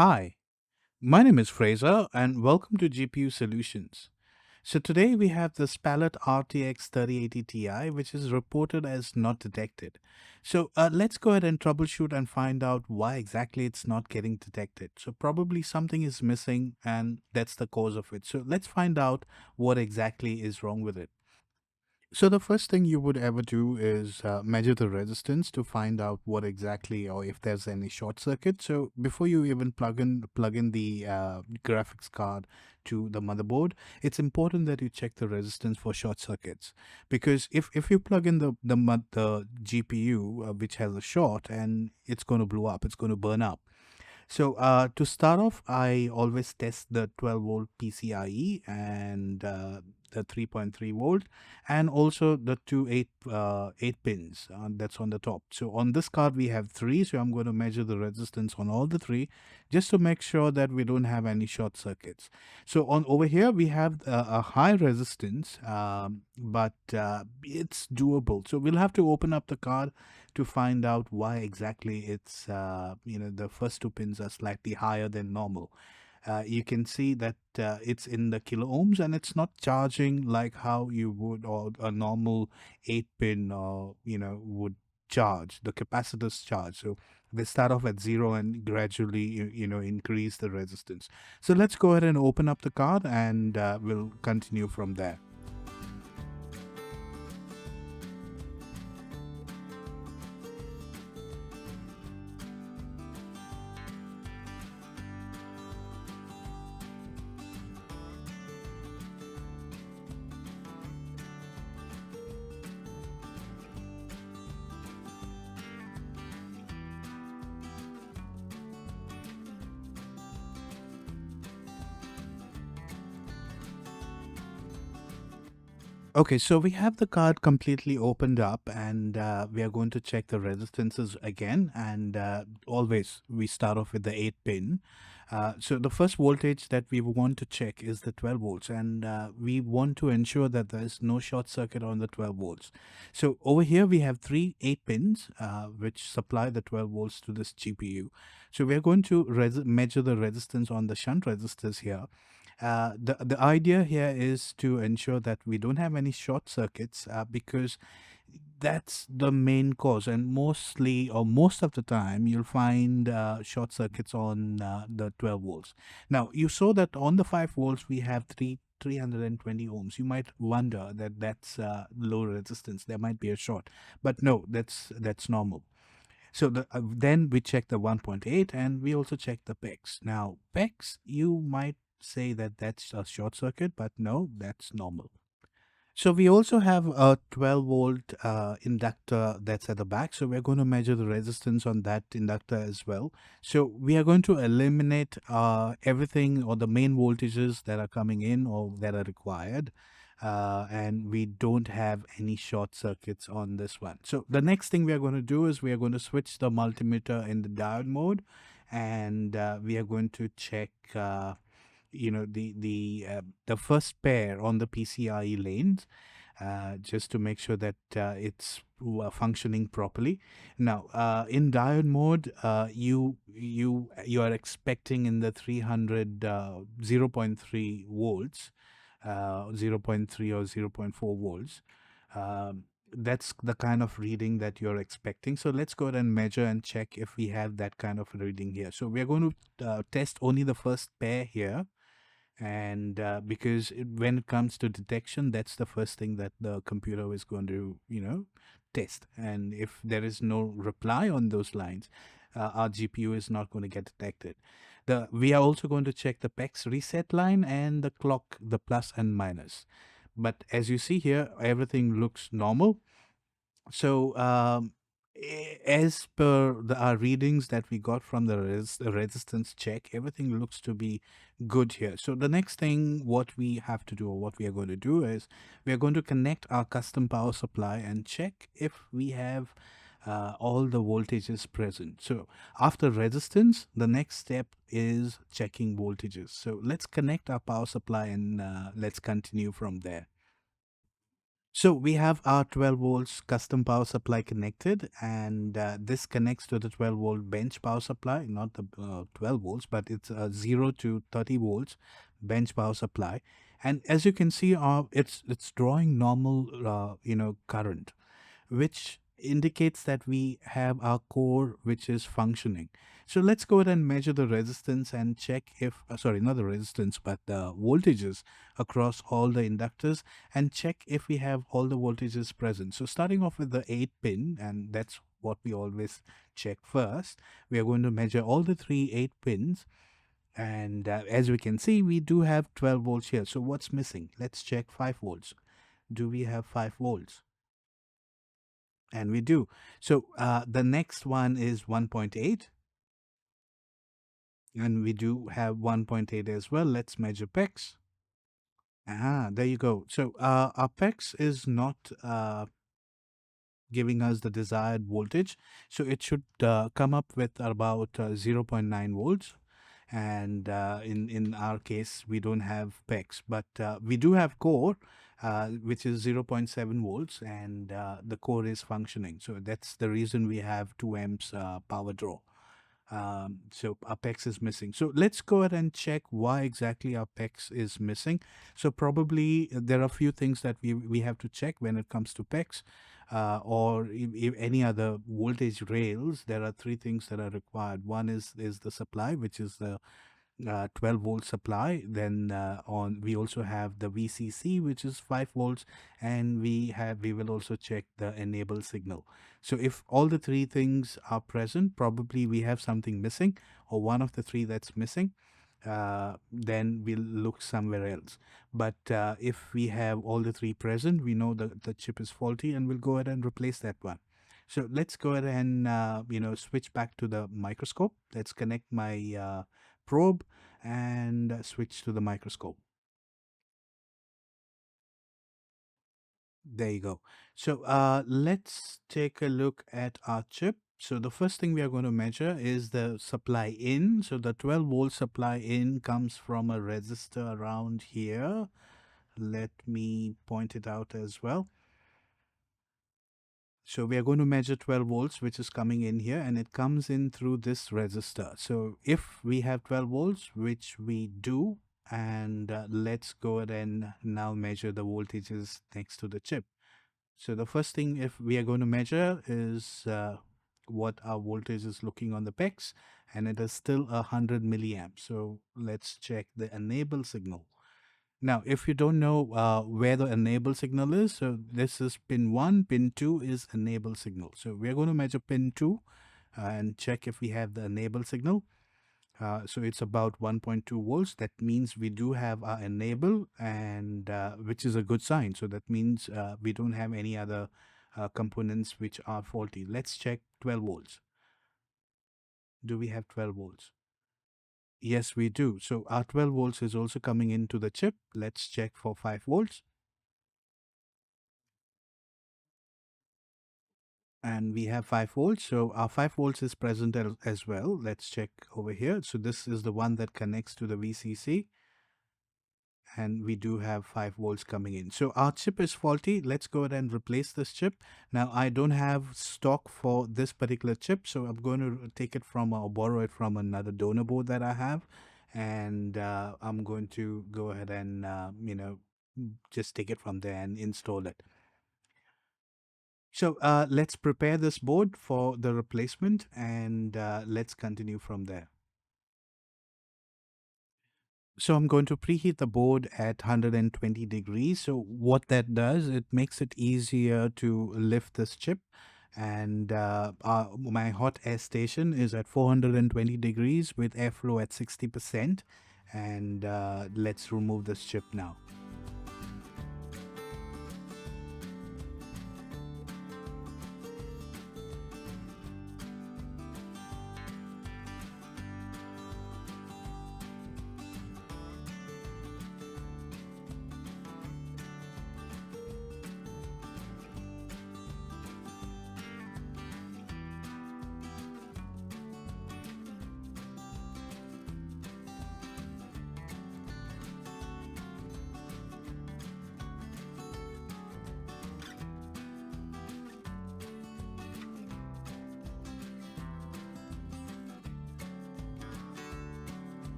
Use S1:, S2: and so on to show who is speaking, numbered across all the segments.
S1: Hi, my name is Fraser and welcome to GPU Solutions. So today we have this Palit RTX 3080 Ti which is reported as not detected. So let's go ahead and troubleshoot and find out why exactly it's not getting detected. So probably something is missing and that's the cause of it. So let's find out what exactly is wrong with it. So the first thing you would ever do is measure the resistance to find out what exactly or if there's any short circuit. So before you even plug in the graphics card to the motherboard, it's important that you check the resistance for short circuits because if you plug in the GPU which has a short and it's going to blow up, it's going to burn up. So to start off, I always test the 12-volt PCIe and the 3.3 volt, and also the two 8 pins that's on the top. So on this card we have three, so I'm going to measure the resistance on all the three, just to make sure that we don't have any short circuits. So on over here we have a high resistance, but it's doable. So we'll have to open up the card to find out why exactly it's the first two pins are slightly higher than normal. You can see that it's in the kilo ohms and it's not charging like how you would or a normal 8 pin or would charge the capacitors charge. So they start off at zero and gradually increase the resistance. So let's go ahead and open up the card and we'll continue from there. Okay, so we have the card completely opened up and we are going to check the resistances again. And always we start off with the 8 pin. So the first voltage that we want to check is the 12 volts, and we want to ensure that there is no short circuit on the 12 volts. So over here we have three 8 pins which supply the 12 volts to this GPU. So we are going to measure the resistance on the shunt resistors here. The idea here is to ensure that we don't have any short circuits because that's the main cause, and mostly or most of the time you'll find short circuits on the 12 volts. Now you saw that on the 5 volts we have 320 ohms. You might wonder that that's low resistance, there might be a short, but no, that's normal. So then we check the 1.8 and we also check the PEX. Now, PEX, you might say that that's a short circuit, but no, that's normal. So we also have a 12 volt inductor that's at the back. So we're going to measure the resistance on that inductor as well. So we are going to eliminate everything or the main voltages that are coming in or that are required. And we don't have any short circuits on this one. So the next thing we are going to do is we are going to switch the multimeter in the diode mode, and we are going to check the first pair on the PCIe lanes, just to make sure that it's functioning properly. Now, in diode mode, you are expecting in the 300 zero point 0.3 volts, zero point 0.3 or 0.4 volts. That's the kind of reading that you're expecting. So let's go ahead and measure and check if we have that kind of reading here. So we are going to test only the first pair here, and because when it comes to detection, that's the first thing that the computer is going to test, and if there is no reply on those lines, our GPU is not going to get detected. We are also going to check the PEX reset line and the clock, the plus and minus, but as you see here, everything looks normal. So as per our readings that we got from the resistance check, everything looks to be good here. So the next thing what we have to do, or what we are going to do, is we are going to connect our custom power supply and check if we have all the voltages present. So after resistance, the next step is checking voltages. So let's connect our power supply and let's continue from there. So we have our 12 volts custom power supply connected, and this connects to the 12-volt bench power supply, not the 12 volts, but it's 0 to 30 volts bench power supply. And as you can see, it's drawing normal, current, which indicates that we have our core which is functioning. So let's go ahead and measure the resistance and check if, sorry, not the resistance, but the voltages across all the inductors, and check if we have all the voltages present. So starting off with the 8 pin, and that's what we always check first, we are going to measure all the three 8 pins. And as we can see, we do have 12 volts here. So what's missing? Let's check 5 volts. Do we have 5 volts? And we do. So the next one is 1.8, and we do have 1.8 as well. Let's measure PEX. There you go. So our PEX is not giving us the desired voltage. So it should come up with about zero point 0.9 volts. And in our case, we don't have PEX, but we do have core, which is 0.7 volts, and the core is functioning. So that's the reason we have 2 amps power draw. So our PEX is missing. So let's go ahead and check why exactly our PEX is missing. So probably there are a few things that we have to check when it comes to PEX, or if any other voltage rails. There are three things that are required. One is the supply, which is the 12 volt supply. Then we also have the VCC, which is 5 volts, and we will also check the enable signal. So if all the three things are present, probably we have something missing, or one of the three that's missing. Then we'll look somewhere else. But if we have all the three present, we know that the chip is faulty, and we'll go ahead and replace that one. So let's go ahead and switch back to the microscope. Let's connect my probe and switch to the microscope. There you go. So let's take a look at our chip. So the first thing we are going to measure is the supply in. So the 12 volt supply in comes from a resistor around here. Let me point it out as well. So we are going to measure 12 volts, which is coming in here, and it comes in through this resistor. So if we have 12 volts, which we do, and let's go ahead and now measure the voltages next to the chip. So the first thing if we are going to measure is what our voltage is looking on the PEX, and it is still 100 milliamps. So let's check the enable signal. Now, if you don't know where the enable signal is, so this is pin 1, pin 2 is enable signal. So we're going to measure pin 2 and check if we have the enable signal. So it's about 1.2 volts. That means we do have our enable, and which is a good sign. So that means we don't have any other components which are faulty. Let's check 12 volts. Do we have 12 volts? Yes, we do. So our 12 volts is also coming into the chip. Let's check for 5 volts. And we have 5 volts. So our 5 volts is present as well. Let's check over here. So this is the one that connects to the VCC. And we do have 5 volts coming in. So our chip is faulty. Let's go ahead and replace this chip. Now I don't have stock for this particular chip, so I'm going to take it from or borrow it from another donor board that I have, and I'm going to go ahead and just take it from there and install it. So let's prepare this board for the replacement, and let's continue from there. So I'm going to preheat the board at 120 degrees. So what that does, it makes it easier to lift this chip. And my hot air station is at 420 degrees with airflow at 60%. And let's remove this chip now.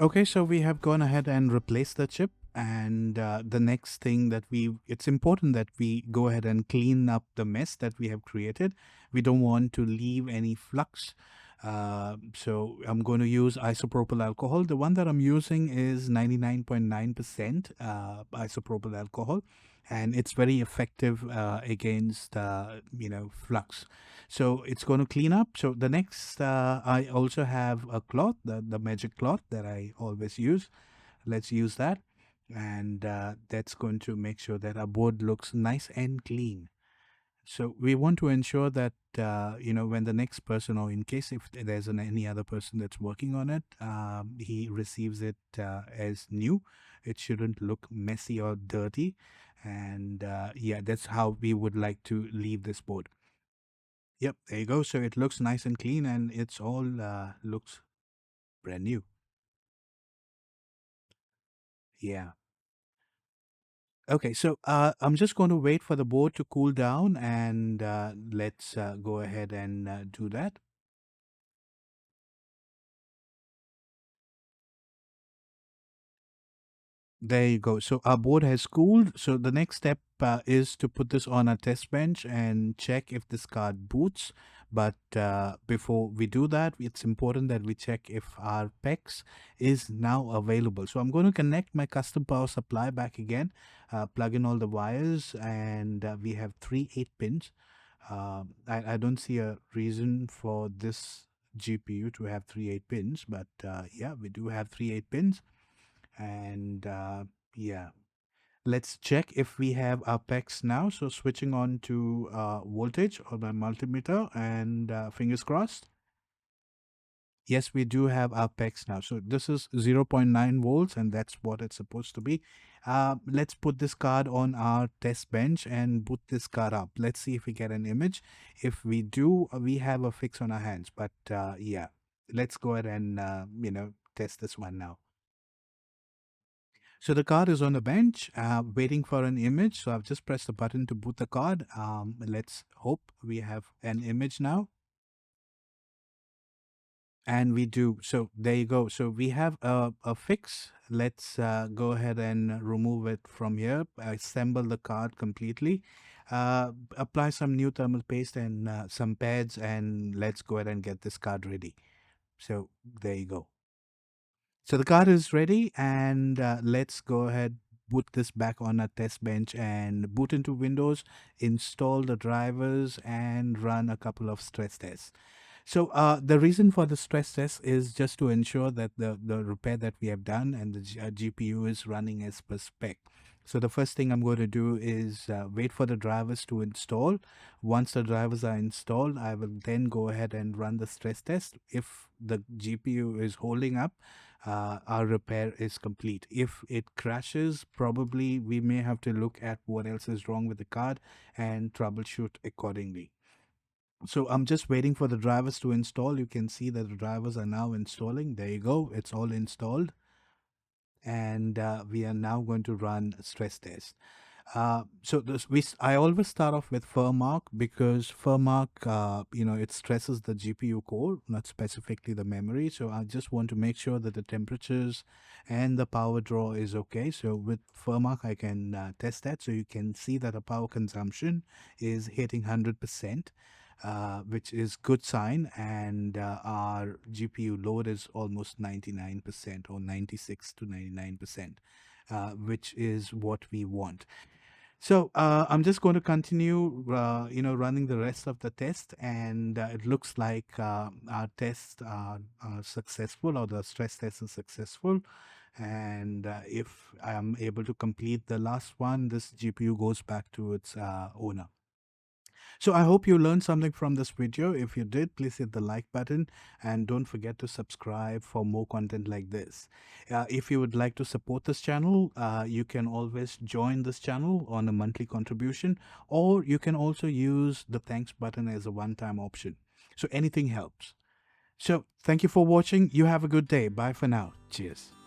S1: Okay, so we have gone ahead and replaced the chip. And the next thing that it's important that we go ahead and clean up the mess that we have created. We don't want to leave any flux. So I'm going to use isopropyl alcohol. The one that I'm using is 99.9% isopropyl alcohol, and it's very effective against flux. So it's going to clean up. So the next, I also have a cloth, the magic cloth that I always use. Let's use that. And that's going to make sure that our board looks nice and clean. So we want to ensure that, when the next person, or in case if there's any other person that's working on it, he receives it as new. It shouldn't look messy or dirty. And yeah, that's how we would like to leave this board. Yep, there you go. So it looks nice and clean, and it's all looks brand new. Yeah. Okay, so I'm just going to wait for the board to cool down, and let's go ahead and do that. There you go. So our board has cooled. So the next step is to put this on a test bench and check if this card boots. But before we do that, it's important that we check if our PEX is now available. So I'm going to connect my custom power supply back again, plug in all the wires, and we have three 8 pins. I don't see a reason for this GPU to have three 8 pins, but yeah, we do have three 8 pins. And yeah, let's check if we have our PEX now. So switching on to voltage on my multimeter, and fingers crossed. Yes, we do have our PEX now. So this is 0.9 volts, and that's what it's supposed to be. Let's put this card on our test bench and boot this card up. Let's see if we get an image. If we do, we have a fix on our hands. But yeah, let's go ahead and test this one now. So the card is on the bench, waiting for an image. So I've just pressed the button to boot the card. Let's hope we have an image now. And we do. So there you go. So we have a fix. Let's go ahead and remove it from here. Assemble the card completely. Apply some new thermal paste and some pads, and let's go ahead and get this card ready. So there you go. So the card is ready, and let's go ahead, boot this back on a test bench and boot into Windows, install the drivers, and run a couple of stress tests. So the reason for the stress test is just to ensure that the repair that we have done and the GPU is running as per spec. So the first thing I'm going to do is wait for the drivers to install. Once the drivers are installed, I will then go ahead and run the stress test. If the GPU is holding up, our repair is complete. If it crashes, probably we may have to look at what else is wrong with the card and troubleshoot accordingly. So I'm just waiting for the drivers to install. You can see that the drivers are now installing. There you go. It's all installed. And we are now going to run a stress test. So I always start off with FurMark, because FurMark, it stresses the GPU core, not specifically the memory. So I just want to make sure that the temperatures and the power draw is okay. So with FurMark, I can test that. So you can see that the power consumption is hitting 100%. Which is good sign, and our GPU load is almost 99% or 96 to 99%, which is what we want. So I'm just going to continue, running the rest of the test, and it looks like our tests are successful, or the stress test is successful. And if I'm able to complete the last one, this GPU goes back to its owner. So I hope you learned something from this video. If you did, please hit the like button, and don't forget to subscribe for more content like this. If you would like to support this channel, you can always join this channel on a monthly contribution, or you can also use the thanks button as a one-time option. So anything helps. So thank you for watching. You have a good day. Bye for now. Cheers.